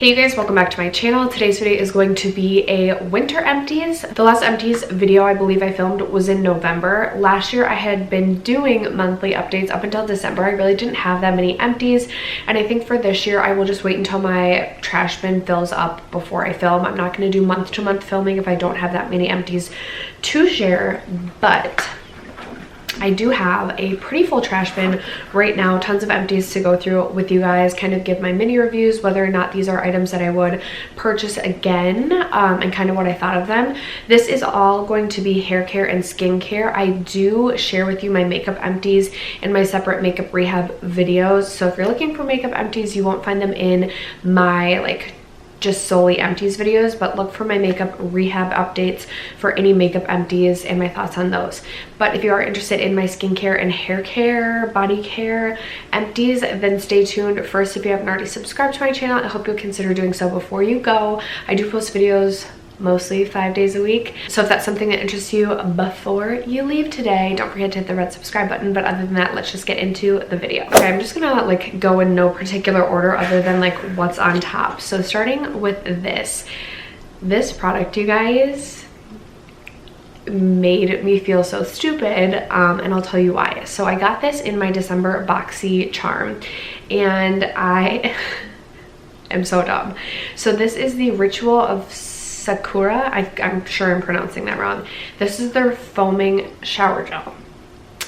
Hey you guys, welcome back to my channel. Today's video is going to be a winter empties. The last empties video I believe I filmed was in November. Last year I had been doing monthly updates up until December. I really didn't have that many empties, and I think for this year I will just wait until my trash bin fills up before I film. I'm not going to do month-to-month filming if I don't have that many empties to share, but I do have a pretty full trash bin right now, tons of empties to go through with you guys, kind of give my mini reviews, whether or not these are items that I would purchase again, and kind of what I thought of them. This is all going to be hair care and skincare. I do share with you my makeup empties in my separate makeup rehab videos, so if you're looking for makeup empties, you won't find them in my just solely empties videos, but look for my makeup rehab updates for any makeup empties and my thoughts on those. But if you are interested in my skincare and hair care, body care empties, then stay tuned. First, if you haven't already subscribed to my channel, I hope you'll consider doing so before you go. I do post videos mostly 5 days a week, so if that's something that interests you before you leave today, don't forget to hit the red subscribe button. But other than that, let's just get into the video. Okay, I'm just gonna go in no particular order other than what's on top. So starting with this product, you guys, made me feel so stupid, and I'll tell you why. So I got this in my December boxy charm, and I am so dumb. So this is the Ritual of Sakura. I'm sure I'm pronouncing that wrong. This is their foaming shower gel,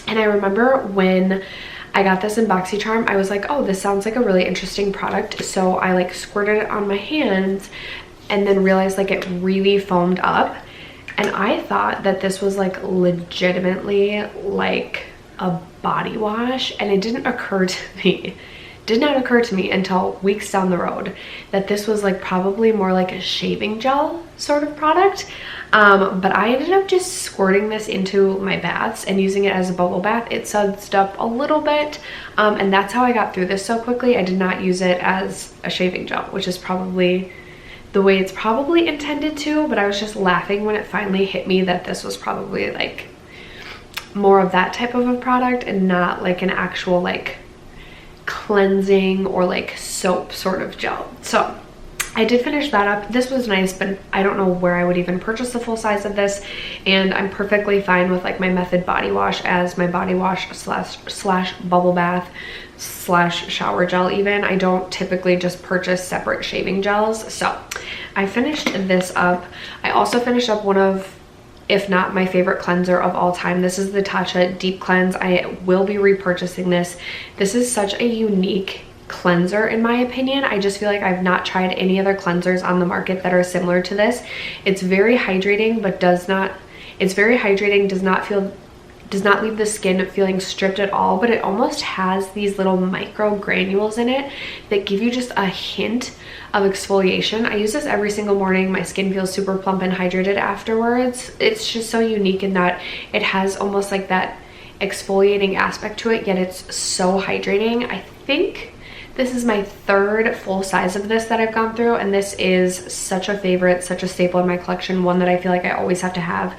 and I remember when I got this in BoxyCharm, I was like, oh, this sounds like a really interesting product. So I squirted it on my hands and then realized it really foamed up, and I thought that this was legitimately a body wash, and it did not occur to me until weeks down the road that this was probably more a shaving gel sort of product. But I ended up just squirting this into my baths and using it as a bubble bath. It sudsed up a little bit, and that's how I got through this so quickly. I did not use it as a shaving gel, which is probably the way it's probably intended to, but I was just laughing when it finally hit me that this was probably more of that type of a product and not an actual cleansing or soap sort of gel. So I did finish that up. This was nice, but I don't know where I would even purchase the full size of this, and I'm perfectly fine with my Method body wash as my body wash slash bubble bath slash shower gel. Even I don't typically just purchase separate shaving gels. So I finished this up. I also finished up one of, if not my favorite cleanser of all time. This is the Tatcha Deep Cleanse. I will be repurchasing this. This is such a unique cleanser in my opinion. I just feel like I've not tried any other cleansers on the market that are similar to this. It's very hydrating, but does not leave the skin feeling stripped at all, but it almost has these little micro granules in it that give you just a hint of exfoliation. I use this every single morning. My skin feels super plump and hydrated afterwards. It's just so unique in that it has almost that exfoliating aspect to it, yet it's so hydrating. I think this is my third full size of this that I've gone through, and this is such a favorite, such a staple in my collection, one that I feel like I always have to have.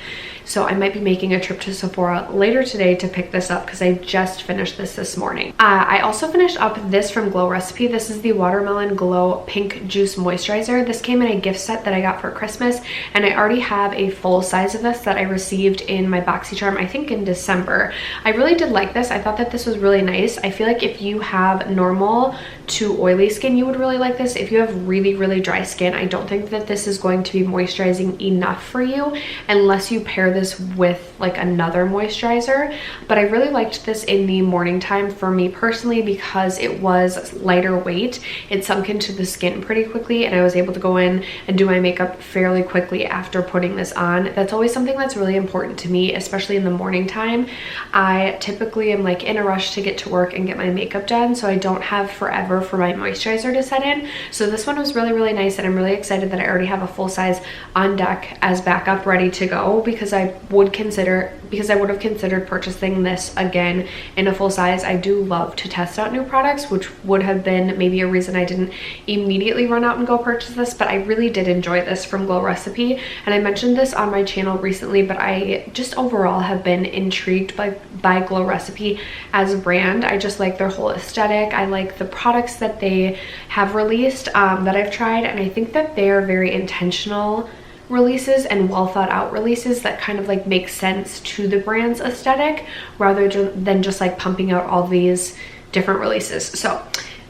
So I might be making a trip to Sephora later today to pick this up because I just finished this morning. I also finished up this from Glow Recipe. This is the Watermelon Glow Pink Juice Moisturizer. This came in a gift set that I got for Christmas, and I already have a full size of this that I received in my BoxyCharm, I think in December. I really did like this. I thought that this was really nice. I feel like if you have normal to oily skin, you would really like this. If you have really, really dry skin, I don't think that this is going to be moisturizing enough for you unless you pair this with another moisturizer. But I really liked this in the morning time for me personally because it was lighter weight. It sunk into the skin pretty quickly, and I was able to go in and do my makeup fairly quickly after putting this on. That's always something that's really important to me, especially in the morning time. I typically am in a rush to get to work and get my makeup done, so I don't have forever for my moisturizer to set in. So this one was really, really nice, and I'm really excited that I already have a full size on deck as backup ready to go, because I would have considered purchasing this again in a full size. I do love to test out new products, which would have been maybe a reason I didn't immediately run out and go purchase this, but I really did enjoy this from Glow Recipe. And I mentioned this on my channel recently, but I just overall have been intrigued by Glow Recipe as a brand. I just like their whole aesthetic. I like the products that they have released that I've tried, and I think that they're very intentional releases and well thought out releases that kind of like make sense to the brand's aesthetic rather than just like pumping out all these different releases. So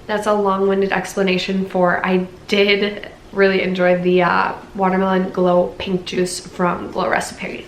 that's a long-winded explanation for I did really enjoy the watermelon glow pink juice from Glow Recipe.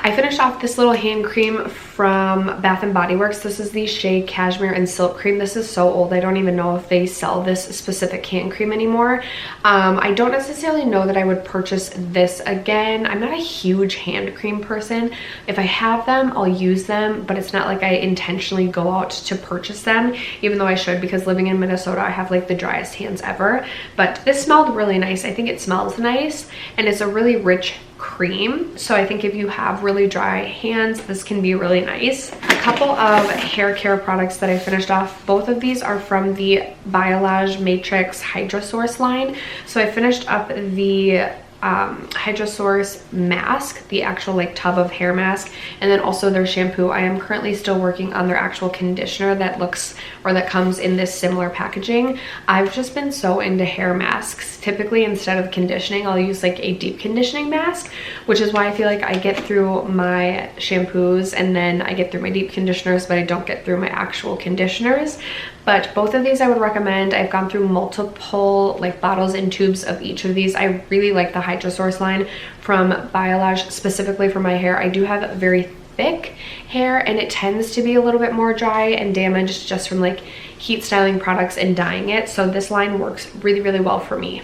I finished off this little hand cream from Bath and Body Works. This is the Shea Cashmere and Silk Cream. This is so old. I don't even know if they sell this specific hand cream anymore. I don't necessarily know that I would purchase this again. I'm not a huge hand cream person. If I have them, I'll use them, but it's not like I intentionally go out to purchase them, even though I should, because living in Minnesota, I have like the driest hands ever. But this smelled really nice. I think it smells nice, and it's a really rich cream, so I think if you have really dry hands, this can be really nice. A couple of hair care products that I finished off. Both of these are from the Biolage Matrix Hydrosource line. So I finished up the Hydrosource mask, the actual like tub of hair mask, and then also their shampoo. I am currently still working on their actual conditioner that looks, or that comes in this similar packaging. I've just been so into hair masks. Typically, instead of conditioning, I'll use like a deep conditioning mask, which is why I feel like I get through my shampoos and then I get through my deep conditioners, but I don't get through my actual conditioners. But both of these I would recommend. I've gone through multiple like bottles and tubes of each of these. I really like the Hydrosource line from Biolage, specifically for my hair. I do have very thick hair and it tends to be a little bit more dry and damaged just from like heat styling products and dyeing it. So this line works really, really well for me.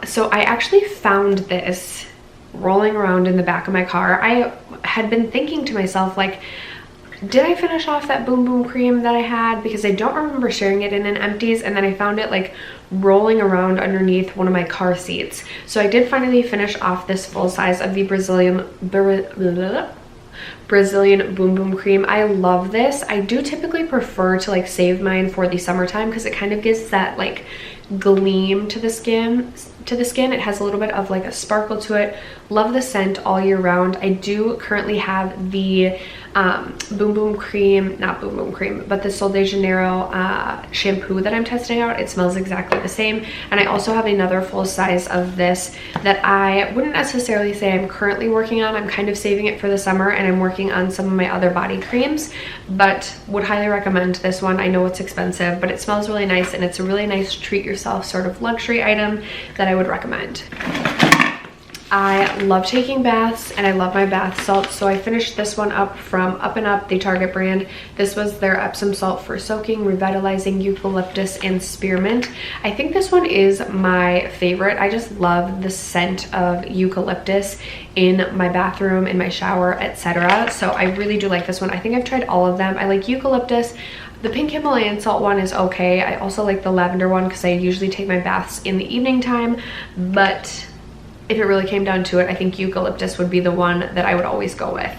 So I actually found this rolling around in the back of my car. I had been thinking to myself, like, did I finish off that Boom Boom cream that I had? Because I don't remember sharing it in an Empties, and then I found it like rolling around underneath one of my car seats. So I did finally finish off this full size of the Brazilian Boom Boom cream. I love this. I do typically prefer to like save mine for the summertime because it kind of gives that like gleam to the skin. It has a little bit of like a sparkle to it. Love the scent all year round. I do currently have the Boom Boom cream, not Boom Boom cream, but the Sol de Janeiro shampoo that I'm testing out. It smells exactly the same. And I also have another full size of this that I wouldn't necessarily say I'm currently working on. I'm kind of saving it for the summer, and I'm working on some of my other body creams, but would highly recommend this one. I know it's expensive, but it smells really nice, and it's a really nice treat yourself sort of luxury item that I would recommend. I love taking baths and I love my bath salts, so I finished this one up from Up and Up, the Target brand. This was their Epsom salt for soaking, revitalizing eucalyptus and spearmint. I think this one is my favorite. I just love the scent of eucalyptus in my bathroom, in my shower, etc. So I really do like this one. I think I've tried all of them. I like eucalyptus. The pink Himalayan salt one is okay. I also like the lavender one because I usually take my baths in the evening time, but if it really came down to it, I think eucalyptus would be the one that I would always go with.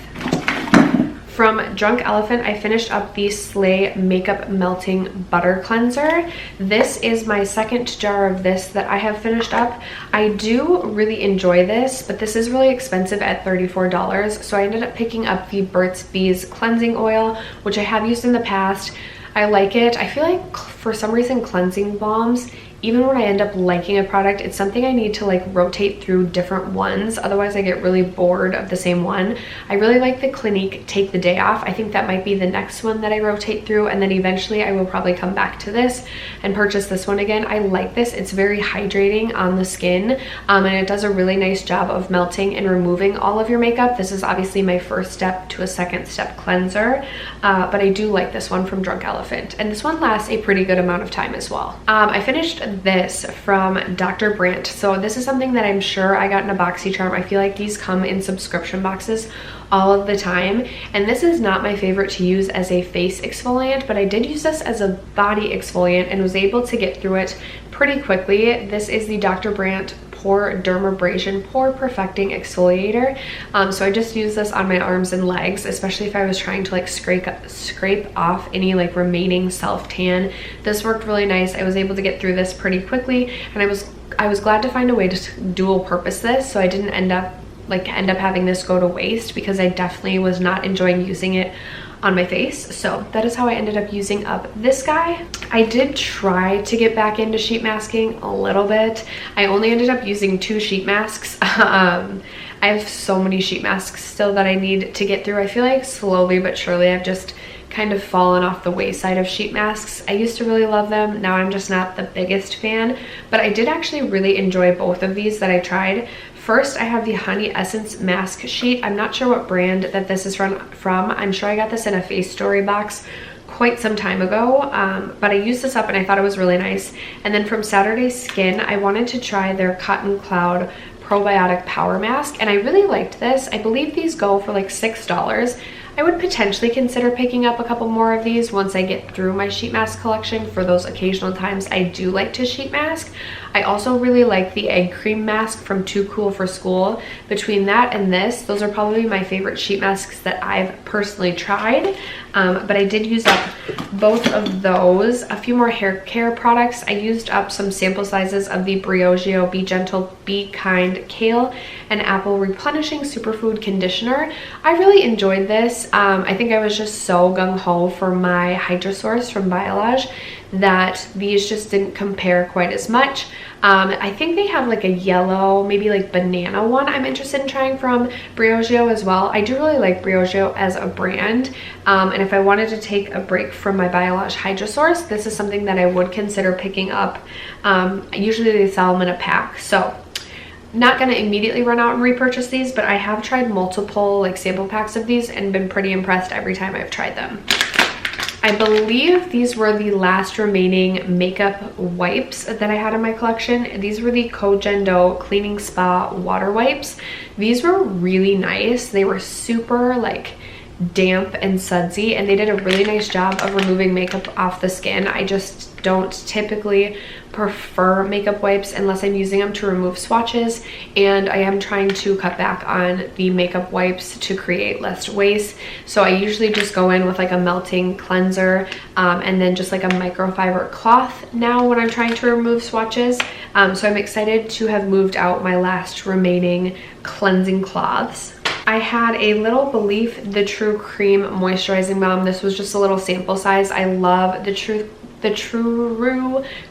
From Drunk Elephant, I finished up the Slay Makeup Melting Butter Cleanser. This is my second jar of this that I have finished up. I do really enjoy this, but this is really expensive at $34. So I ended up picking up the Burt's Bees Cleansing Oil, which I have used in the past. I like it. I feel like for some reason cleansing balms, even when I end up liking a product, it's something I need to like rotate through different ones. Otherwise I get really bored of the same one. I really like the Clinique Take the Day Off. I think that might be the next one that I rotate through, and then eventually I will probably come back to this and purchase this one again. I like this. It's very hydrating on the skin, and it does a really nice job of melting and removing all of your makeup. This is obviously my first step to a second step cleanser, but I do like this one from Drunk Elephant, and this one lasts a pretty good amount of time as well. I finished this from Dr. Brandt. So this is something that I'm sure I got in a BoxyCharm. I feel like these come in subscription boxes all of the time, and this is not my favorite to use as a face exfoliant, but I did use this as a body exfoliant and was able to get through it pretty quickly. This is the Dr. Brandt Pore Dermabrasion Pore Perfecting Exfoliator. So I just use this on my arms and legs, especially if I was trying to like scrape off any like remaining self tan. This worked really nice. I was able to get through this pretty quickly, and I was glad to find a way to dual purpose this, so I didn't end up having this go to waste, because I definitely was not enjoying using it on my face. So that is how I ended up using up this guy. I did try to get back into sheet masking a little bit. I only ended up using 2 sheet masks. I have so many sheet masks still that I need to get through. I feel like slowly but surely I've just kind of fallen off the wayside of sheet masks. I used to really love them. Now I'm just not the biggest fan, but I did actually really enjoy both of these that I tried. First, I have the Honey Essence Mask Sheet. I'm not sure what brand that this is from. I'm sure I got this in a Face Story box quite some time ago, but I used this up and I thought it was really nice. And then from Saturday Skin, I wanted to try their Cotton Cloud Probiotic Power Mask, and I really liked this. I believe these go for like $6. I would potentially consider picking up a couple more of these once I get through my sheet mask collection for those occasional times I do like to sheet mask. I also really like the egg cream mask from Too Cool for School. Between that and this, those are probably my favorite sheet masks that I've personally tried. But I did use up both of those. A few more hair care products. I used up some sample sizes of the Briogeo Be Gentle, Be Kind Kale and Apple Replenishing Superfood Conditioner. I really enjoyed this. I think I was just so gung-ho for my Hydrosource from Biolage that these just didn't compare quite as much. I think they have like a yellow, maybe like banana one I'm interested in trying from Briogeo as well. I do really like Briogeo as a brand, and if I wanted to take a break from my Biolage Hydrosource, this is something that I would consider picking up. Usually they sell them in a pack, so not going to immediately run out and repurchase these, but I have tried multiple like sample packs of these and been pretty impressed every time I've tried them. I believe these were the last remaining makeup wipes that I had in my collection. These were the Kojendo Cleaning Spa Water Wipes. These were really nice. They were super like damp and sudsy, and they did a really nice job of removing makeup off the skin. I just don't typically prefer makeup wipes unless I'm using them to remove swatches, and I am trying to cut back on the makeup wipes to create less waste. So I usually just go in with like a melting cleanser and then just like a microfiber cloth now when I'm trying to remove swatches. So I'm excited to have moved out my last remaining cleansing cloths. I had a little Belief The True Cream Moisturizing Balm. This was just a little sample size. I love the True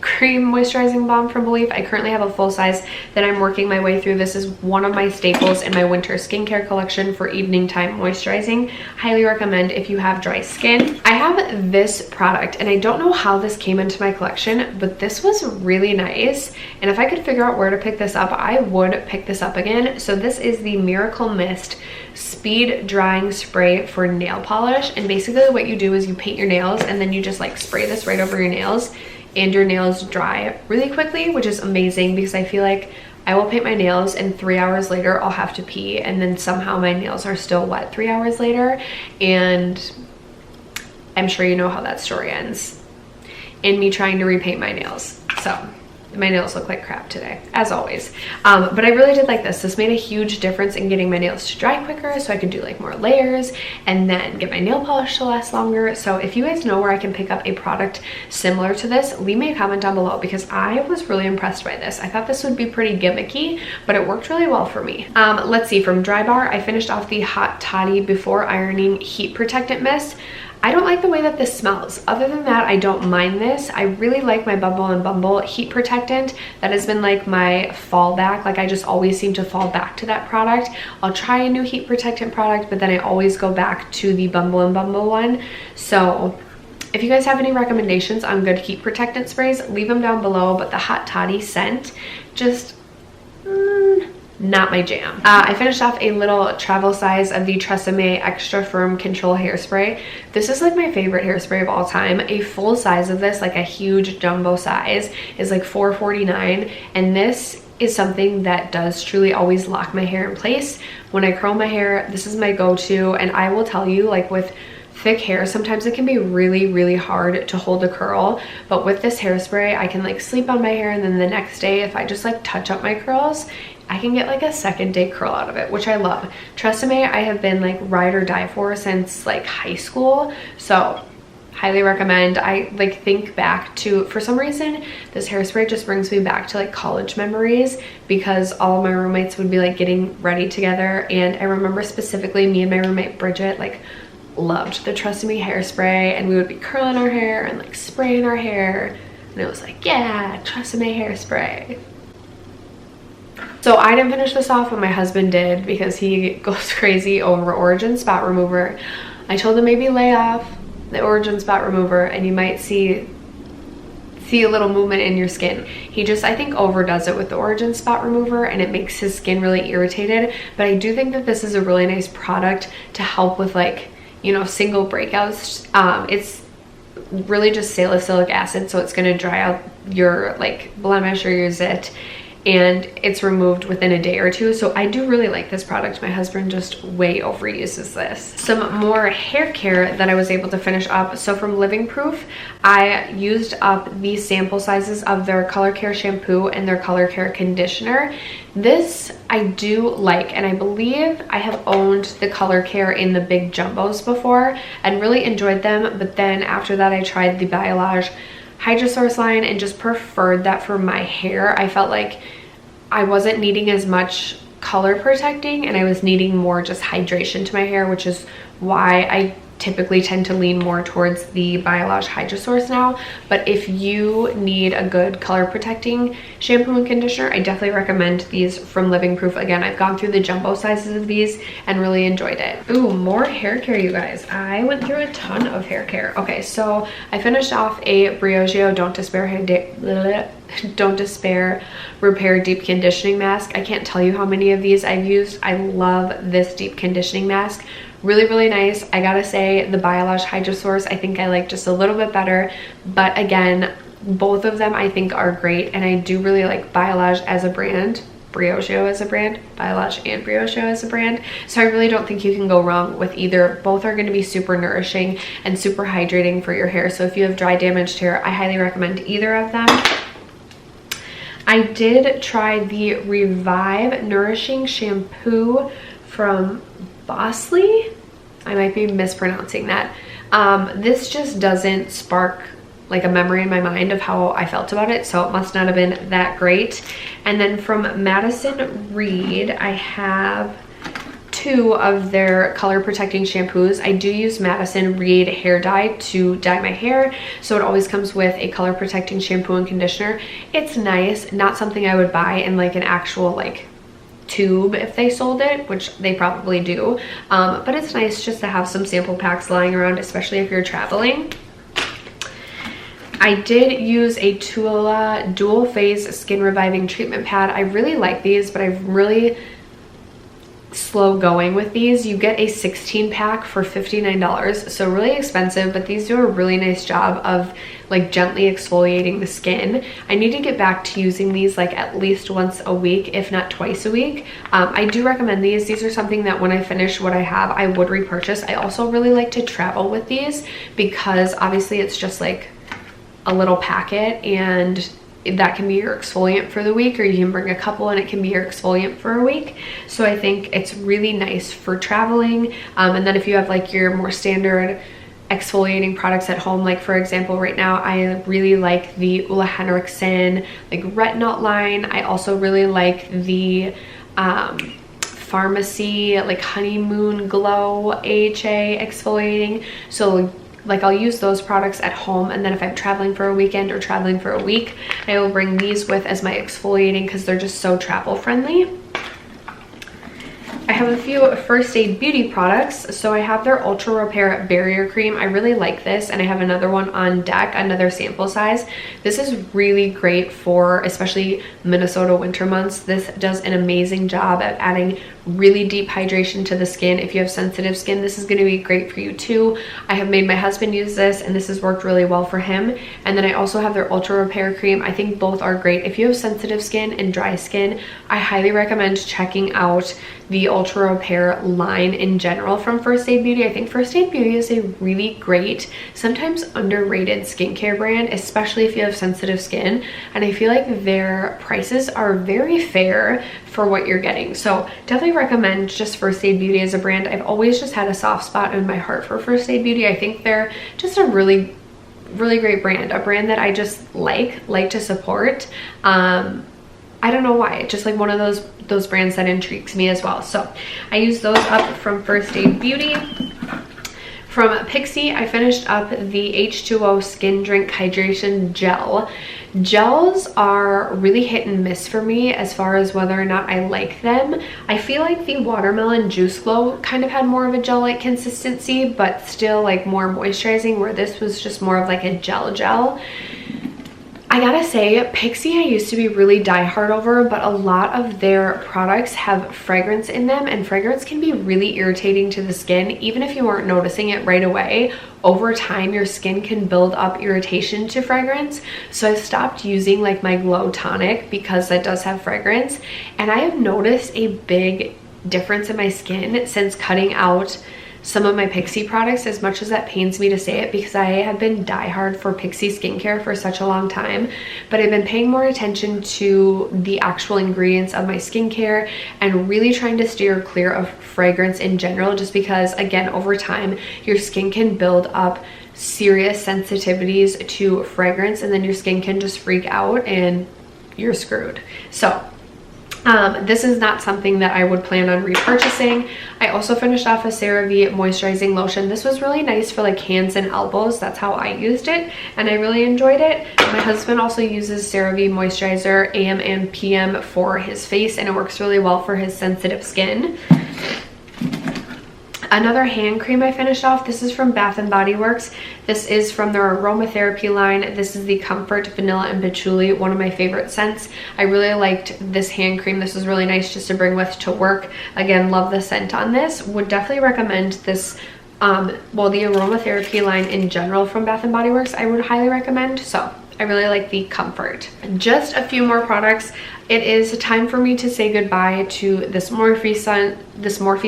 Cream Moisturizing Balm from Belief. I currently have a full size that I'm working my way through. This is one of my staples in my winter skincare collection for evening time moisturizing. Highly recommend if you have dry skin. I have this product, and I don't know how this came into my collection, but this was really nice. And if I could figure out where to pick this up, I would pick this up again. So this is the Miracle Mist Speed Drying Spray for nail polish. And basically what you do is you paint your nails and then you just like spray this right over your nails, and your nails dry really quickly, which is amazing because I feel like I will paint my nails and 3 hours later I'll have to pee, and then somehow my nails are still wet 3 hours later, and I'm sure you know how that story ends in me trying to repaint my nails. So my nails look like crap today, as always. But I really did like this. This made a huge difference in getting my nails to dry quicker, so I could do like more layers and then get my nail polish to last longer. So if you guys know where I can pick up a product similar to this, leave me a comment down below, because I was really impressed by this. I thought this would be pretty gimmicky, but it worked really well for me. Let's see, from Drybar, I finished off the Hot Toddy Before Ironing Heat Protectant Mist. I don't like the way that this smells. Other than that, I don't mind this. I really like my Bumble & Bumble heat protectant. That has been like my fallback. Like I just always seem to fall back to that product. I'll try a new heat protectant product, but then I always go back to the Bumble & Bumble one. So if you guys have any recommendations on good heat protectant sprays, leave them down below. But the Hot Toddy scent, just not my jam. I finished off a little travel size of the Tresemme Extra Firm Control Hairspray. This is like my favorite hairspray of all time. A full size of this, like a huge jumbo size, is like $4.49, and this is something that does truly always lock my hair in place. When I curl my hair, this is my go-to, and I will tell you, like with thick hair, sometimes it can be really hard to hold a curl, but with this hairspray I can like sleep on my hair, and then the next day if I just like touch up my curls, I can get like a second day curl out of it, which I love. Tresemme I have been like ride or die for since like high school, so highly recommend. I like think back to, for some reason this hairspray just brings me back to like college memories, because all of my roommates would be like getting ready together, and I remember specifically me and my roommate Bridget like loved the Trust Me hairspray, and we would be curling our hair and like spraying our hair, and it was like, yeah, Trust Me hairspray. So I didn't finish this off, but my husband did because he goes crazy over Origin Spot Remover. I told him maybe lay off the Origin Spot Remover and you might see a little movement in your skin. He just, I think, overdoes it with the Origin Spot Remover and it makes his skin really irritated. But I do think that this is a really nice product to help with, like, you know, single breakouts. It's really just salicylic acid, so it's going to dry out your like blemish or your zit, and it's removed within a day or two. So I do really like this product. My husband just way overuses this. Some more hair care that I was able to finish up. So from Living Proof, I used up the sample sizes of their Color Care shampoo and their Color Care conditioner. This I do like, and I believe I have owned the Color Care in the big jumbos before and really enjoyed them. But then after that, I tried the Biolage Hydrosource line and just preferred that for my hair. I felt like I wasn't needing as much color protecting and I was needing more just hydration to my hair, which is why I typically tend to lean more towards the Biolage Hydrosource now. But if you need a good color protecting shampoo and conditioner, I definitely recommend these from Living Proof. Again, I've gone through the jumbo sizes of these and really enjoyed it. Ooh, more hair care, you guys. I went through a ton of hair care. Okay, so I finished off a Briogeo Don't Despair Repair Deep Conditioning Mask. I can't tell you how many of these I've used. I love this deep conditioning mask. Really, really nice. I gotta say, the Biolage Hydrosource I think I like just a little bit better, but again, both of them I think are great, and I do really like Biolage as a brand, Briogeo as a brand, Biolage and Briogeo as a brand. So I really don't think you can go wrong with either. Both are going to be super nourishing and super hydrating for your hair. So if you have dry, damaged hair, I highly recommend either of them. I did try the Revive Nourishing Shampoo from Bosley. I might be mispronouncing that. This just doesn't spark like a memory in my mind of how I felt about it, so it must not have been that great. And then from Madison Reed, I have two of their color protecting shampoos. I do use Madison Reed hair dye to dye my hair, so it always comes with a color protecting shampoo and conditioner. It's nice, not something I would buy in like an actual like tube if they sold it, which they probably do, but it's nice just to have some sample packs lying around, especially if you're traveling. I did use a Tula Dual Phase Skin Reviving Treatment Pad. I really like these, but I'm really slow going with these. You get a 16 pack for $59, so really expensive, but these do a really nice job of like gently exfoliating the skin. I need to get back to using these like at least once a week, if not twice a week. I do recommend these. These are something that when I finish what I have, I would repurchase. I also really like to travel with these because obviously it's just like a little packet, and that can be your exfoliant for the week, or you can bring a couple and it can be your exfoliant for a week. So I think it's really nice for traveling. And then if you have like your more standard exfoliating products at home, like for example right now I really like the Ulla Henriksen like retinol line. I also really like the Pharmacy like Honeymoon Glow AHA exfoliating. So like I'll use those products at home, and then if I'm traveling for a weekend or traveling for a week, I will bring these with as my exfoliating because they're just so travel friendly. I have a few First Aid Beauty products. So I have their Ultra Repair Barrier Cream. I really like this, and I have another one on deck, another sample size. This is really great for especially Minnesota winter months. This does an amazing job at adding really deep hydration to the skin. If you have sensitive skin, this is going to be great for you too. I have made my husband use this, and this has worked really well for him. And then I also have their Ultra Repair Cream. I think both are great. If you have sensitive skin and dry skin, I highly recommend checking out the Ultra Repair line in general from First Aid Beauty. I think First Aid Beauty is a really great, sometimes underrated skincare brand, especially if you have sensitive skin. And I feel like their prices are very fair for what you're getting. So definitely recommend just First Aid Beauty as a brand. I've always just had a soft spot in my heart for First Aid Beauty. I think they're just a really great brand, a brand that I just like to support. I don't know why, it's just like one of those brands that intrigues me as well. So I use those up from First Aid Beauty. From Pixi, I finished up the H2O Skin Drink Hydration Gel. Gels are really hit and miss for me as far as whether or not I like them. I feel like the Watermelon Juice Glow kind of had more of a gel-like consistency, but still like more moisturizing, where this was just more of like a gel. I gotta say, Pixi I used to be really diehard over, but a lot of their products have fragrance in them, and fragrance can be really irritating to the skin. Even if you weren't noticing it right away, over time your skin can build up irritation to fragrance. So I've stopped using like my Glow Tonic because that does have fragrance, and I have noticed a big difference in my skin since cutting out some of my Pixi products, as much as that pains me to say it, because I have been diehard for Pixi skincare for such a long time, but I've been paying more attention to the actual ingredients of my skincare and really trying to steer clear of fragrance in general, just because again, over time your skin can build up serious sensitivities to fragrance, and then your skin can just freak out and you're screwed. So this is not something that I would plan on repurchasing. I also finished off a CeraVe moisturizing lotion. This was really nice for like hands and elbows. That's how I used it, and I really enjoyed it. My husband also uses CeraVe moisturizer AM and PM for his face, and it works really well for his sensitive skin. Another hand cream I finished off, this is from Bath & Body Works. This is from their aromatherapy line. This is the Comfort Vanilla and Patchouli, one of my favorite scents. I really liked this hand cream. This was really nice just to bring with to work. Again, love the scent on this. Would definitely recommend this. Well, the aromatherapy line in general from Bath & Body Works, I would highly recommend. So I really like the Comfort. Just a few more products. It is time for me to say goodbye to this Morphe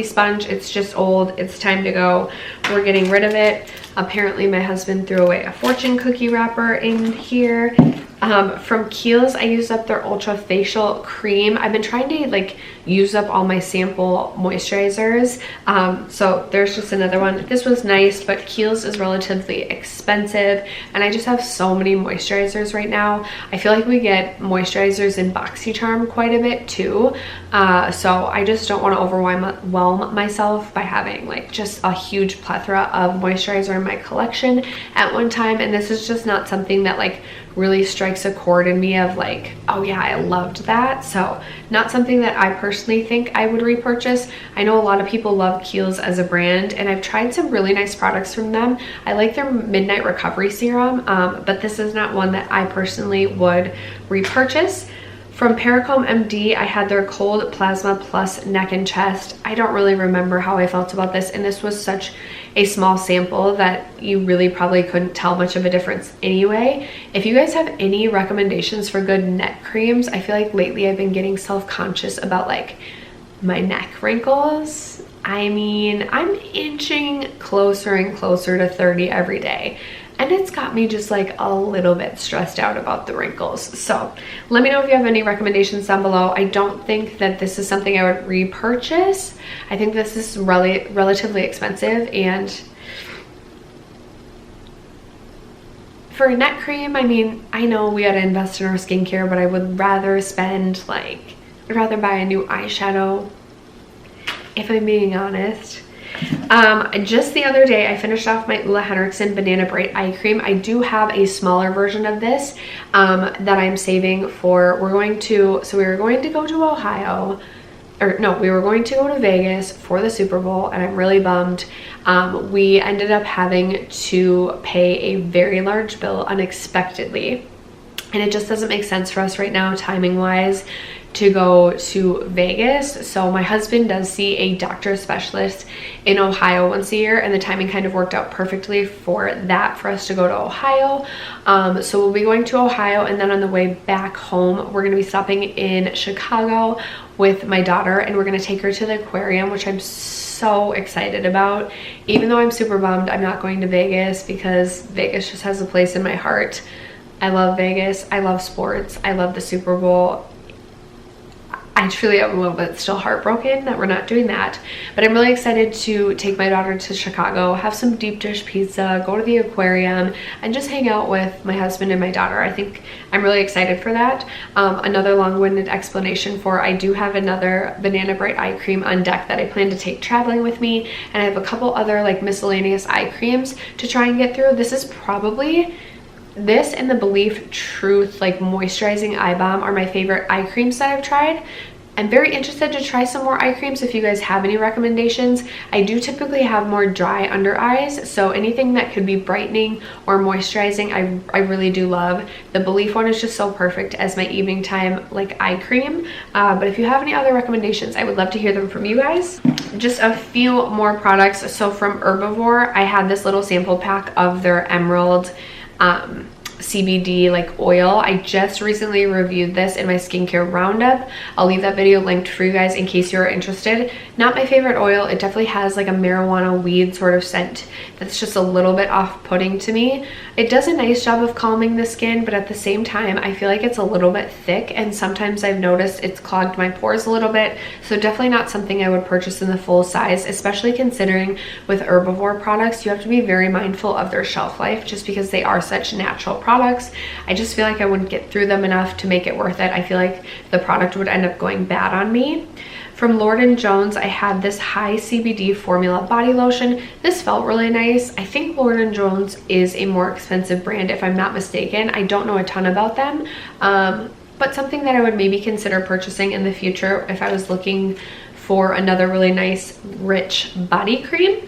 sponge. It's just old. It's time to go. We're getting rid of it. Apparently my husband threw away a fortune cookie wrapper in here. From Kiehl's, I used up their Ultra Facial Cream. I've been trying to like use up all my sample moisturizers. So there's just another one. This was nice, but Kiehl's is relatively expensive, and I just have so many moisturizers right now. I feel like we get moisturizers in BoxyCharm quite a bit too. So I just don't want to overwhelm myself by having like just a huge plethora of moisturizer in my collection at one time. And this is just not something that like really strikes a chord in me of like, oh yeah, I loved that. So not something that I personally think I would repurchase. I know a lot of people love Kiehl's as a brand, and I've tried some really nice products from them. I like their Midnight Recovery Serum, but this is not one that I personally would repurchase. From Pericom MD, I had their Cold Plasma Plus Neck and Chest. I don't really remember how I felt about this, and this was such a small sample that you really probably couldn't tell much of a difference anyway. If you guys have any recommendations for good neck creams, I feel like lately I've been getting self-conscious about like my neck wrinkles. I mean, I'm inching closer and closer to 30 every day, and it's got me just like a little bit stressed out about the wrinkles. So let me know if you have any recommendations down below. I don't think that this is something I would repurchase. I think this is relatively expensive, and for a neck cream, I mean, I know we gotta invest in our skincare, but I would rather spend like, I'd rather buy a new eyeshadow, if I'm being honest. Just the other day, I finished off my Ulla Henriksen Banana Bright Eye Cream. I do have a smaller version of this that I'm saving for, we were going to go to Ohio, or no, we were going to go to Vegas for the Super Bowl, and I'm really bummed. We ended up having to pay a very large bill unexpectedly, and it just doesn't make sense for us right now, timing wise, to go to Vegas. So my husband does see a doctor specialist in Ohio once a year, and the timing kind of worked out perfectly for that, for us to go to Ohio. So we'll be going to Ohio, and then on the way back home, we're gonna be stopping in Chicago with my daughter, and we're gonna take her to the aquarium, which I'm so excited about. Even though I'm super bummed I'm not going to Vegas, because Vegas just has a place in my heart. I love Vegas, I love sports, I love the Super Bowl. I truly am a little bit still heartbroken that we're not doing that. But I'm really excited to take my daughter to Chicago, have some deep dish pizza, go to the aquarium, and just hang out with my husband and my daughter. I think I'm really excited for that. Another long-winded explanation for I do have another Banana Bright eye cream on deck that I plan to take traveling with me. And I have a couple other like miscellaneous eye creams to try and get through. This is probably... This and the Belief Truth like moisturizing eye balm are my favorite eye creams that I've tried. I'm very interested to try some more eye creams if you guys have any recommendations. I do typically have more dry under eyes, so anything that could be brightening or moisturizing, I really do love. The Belief one is just so perfect as my evening time like eye cream. But if you have any other recommendations, I would love to hear them from you guys. Just a few more products. So from Herbivore, I had this little sample pack of their Emerald CBD like oil. I just recently reviewed this in my skincare roundup. I'll leave that video linked for you guys in case you're interested. Not my favorite oil. It definitely has like a marijuana weed sort of scent that's just a little bit off-putting to me. It does a nice job of calming the skin, but at the same time I feel like it's a little bit thick, and sometimes I've noticed it's clogged my pores a little bit. So definitely not something I would purchase in the full size, especially considering with Herbivore products you have to be very mindful of their shelf life just because they are such natural products. I just feel like I wouldn't get through them enough to make it worth it. I feel like the product would end up going bad on me. From Lord & Jones, I had this high CBD formula body lotion. This felt really nice. I think Lord & Jones is a more expensive brand if I'm not mistaken. I don't know a ton about them, but something that I would maybe consider purchasing in the future if I was looking for another really nice rich body cream.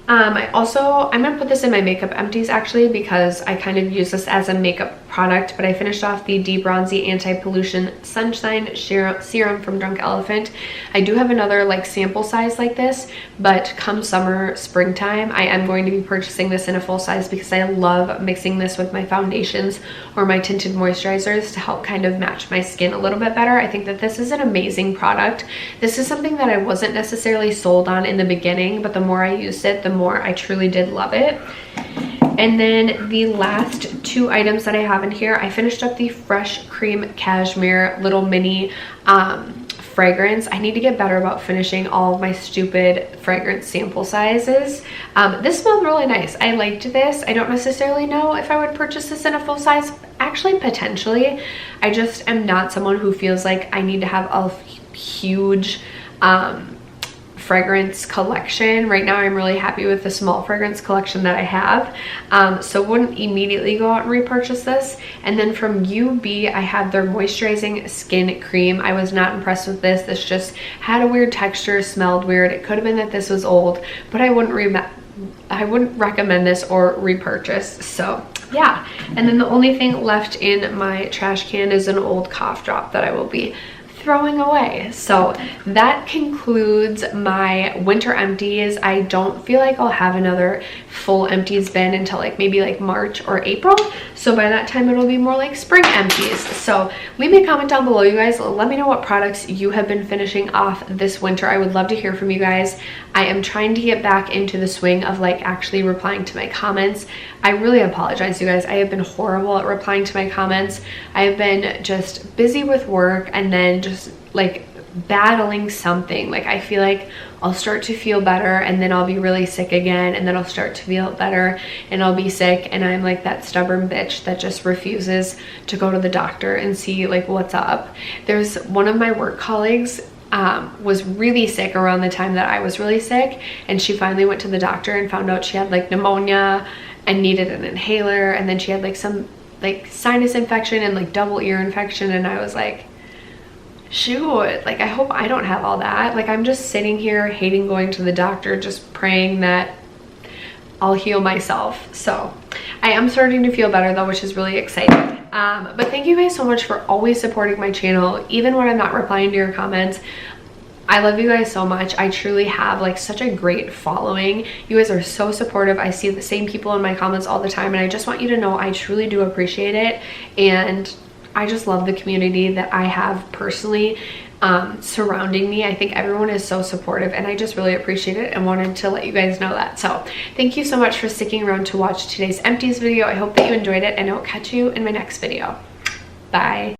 I'm gonna put this in my makeup empties actually, because I kind of use this as a makeup product, but I finished off the Debronzy Anti-Pollution Sunshine Serum from Drunk Elephant. I do have another like sample size like this, but come summer, springtime, I am going to be purchasing this in a full size because I love mixing this with my foundations or my tinted moisturizers to help kind of match my skin a little bit better. I think that this is an amazing product. This is something that I wasn't necessarily sold on in the beginning, but the more I used it, the more I truly did love it. And then the last two items that I have in here, I finished up the Fresh Cream Cashmere little mini fragrance. I need to get better about finishing all of my stupid fragrance sample sizes. This smelled really nice. I liked this. I don't necessarily know if I would purchase this in a full size. Actually, potentially. I just am not someone who feels like I need to have a huge fragrance collection. Right now I'm really happy with the small fragrance collection that I have, so wouldn't immediately go out and repurchase this. And then from UB, I had their moisturizing skin cream. I was not impressed with this. This just had a weird texture, smelled weird. It could have been that this was old, but I wouldn't recommend this or repurchase. So yeah. And then the only thing left in my trash can is an old cough drop that I will be throwing away. So that concludes my winter empties. I don't feel like I'll have another full empties bin until like maybe like March or April. So by that time it'll be more like spring empties. So leave me a comment down below, you guys. Let me know what products you have been finishing off this winter. I would love to hear from you guys. I am trying to get back into the swing of like actually replying to my comments. I really apologize, you guys. I have been horrible at replying to my comments. I have been just busy with work and then just like battling something. Like I feel like I'll start to feel better and then I'll be really sick again, and then I'll start to feel better and I'll be sick, and I'm like that stubborn bitch that just refuses to go to the doctor and see like what's up. There's one of my work colleagues was really sick around the time that I was really sick, and she finally went to the doctor and found out she had like pneumonia and needed an inhaler, and then she had like some like sinus infection and like double ear infection, and I was like, shoot, like I hope I don't have all that. Like I'm just sitting here hating going to the doctor, just praying that I'll heal myself. So I am starting to feel better though, which is really exciting. But thank you guys so much for always supporting my channel, even when I'm not replying to your comments. I love you guys so much. I truly have like such a great following. You guys are so supportive. I see the same people in my comments all the time, and I just want you to know I truly do appreciate it. And I just love the community that I have personally surrounding me. I think everyone is so supportive, and I just really appreciate it and wanted to let you guys know that. So thank you so much for sticking around to watch today's empties video. I hope that you enjoyed it, and I'll catch you in my next video. Bye.